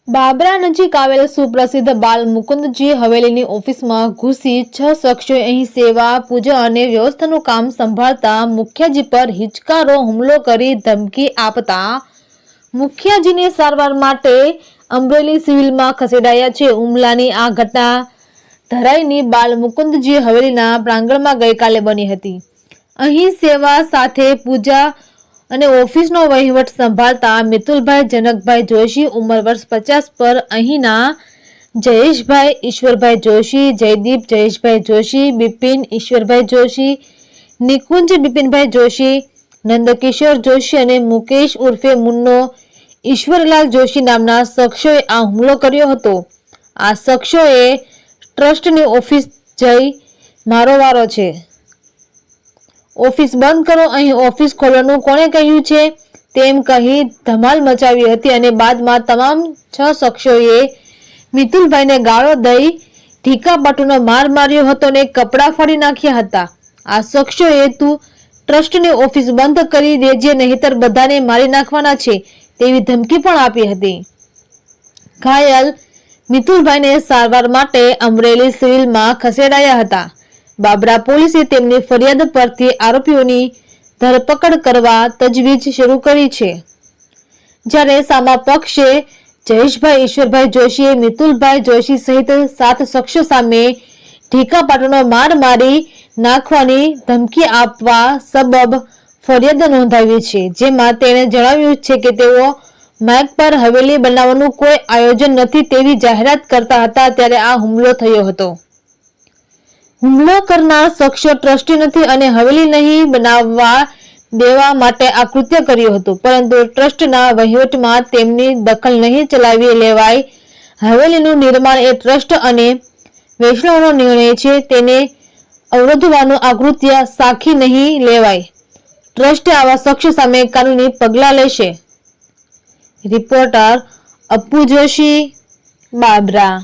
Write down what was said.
બાબરા નજીક આવેલ સુપ્રસિદ્ધ બાલ મુકુંદજી હવેલીની ઓફિસમાં ઘૂસી 6 શખ્સોએ અહીં સેવા, પૂજા અને વ્યવસ્થાનું કામ સંભાળતા મુખિયાજી પર હિચકારો હુમલો કરી ધમકી આપતા મુખિયાજીને સારવાર માટે અમરેલી સિવિલમાં ખસેડાયા છે. હુમલાની આ ઘટના ધરાઈની બાલ મુકુંદજી હવેલીના પ્રાંગણમાં ગઈકાલે બની હતી. અહીં સેવા સાથે પૂજા અને ઓફિસનો વહીવટ સંભાળતા મિતુલભાઈ જનકભાઈ જોશી ઉંમર વર્ષ 50 પર અહીંના જયેશભાઈ ઈશ્વરભાઈ જોશી, જયદીપ જયેશભાઈ જોશી, બિપિન ઈશ્વરભાઈ જોશી, નિકુંજ બિપિનભાઈ જોશી, નંદકિશોર જોશી અને મુકેશ ઉર્ફે મુન્નો ઈશ્વરલાલ જોશી નામના શખ્સોએ આ હુમલો કર્યો હતો. આ શખ્સોએ ટ્રસ્ટની ઓફિસ જઈ મારો વારો છે, ઓફિસ બંધ કરો, અહીં ઓફિસ ખોલવાનું કોણે કહ્યું છે તેમ કહી ધમાલ મચાવી હતી અને બાદમાં તમામ 6 શખ્સોએ મિતુલભાઈને ગાળો દઈ ઢીકાપાટુનો માર માર્યો હતો અને કપડાં ફાડી નાખ્યા હતા. આ શખ્સોએ તું ટ્રસ્ટની ઓફિસ બંધ કરી દેજે નહીતર બધાને મારી નાખવાના છે તેવી ધમકી પણ આપી હતી. ઘાયલ મિતુલભાઈને સારવાર માટે અમરેલી સિવિલમાં ખસેડાયા હતા. બાબરા પોલીસે તેમની ફરિયાદ પરથી આરોપીઓની ધરપકડ કરવા તજવીજ શરૂ કરી છે. જ્યારે સામા પક્ષે જયેશભાઈ ઈશ્વરભાઈ જોશીએ મિતુલભાઈ જોશી સહિત 7 શખ્સો સામે ઢીકાપાટુનો માર મારી નાખવાની ધમકી આપવા સબબ ફરિયાદ નોંધાવી છે, જેમાં તેણે જણાવ્યું છે કે તેઓ માઇક પર હવેલી બનાવવાનું કોઈ આયોજન નથી તેવી જાહેરાત કરતા હતા ત્યારે આ હુમલો થયો હતો. હુમલો કરનાર શખ્સો ટ્રસ્ટી નથી અને હવેલી નહીં બનાવવા દેવા માટે આ કૃત્ય કર્યું હતું, પરંતુ ટ્રસ્ટના વહીવટમાં તેમની દખલ નહીં ચલાવી લેવાય. હવેલીનું નિર્માણ એ ટ્રસ્ટ અને વૈષ્ણવનો નિર્ણય છે, તેને અવરોધવાનું આ કૃત્ય સાખી નહીં લેવાય. ટ્રસ્ટે આવા શખ્સો સામે કાનૂની પગલાં લેશે. રિપોર્ટર અપ્પુ જોશી, બાબરા.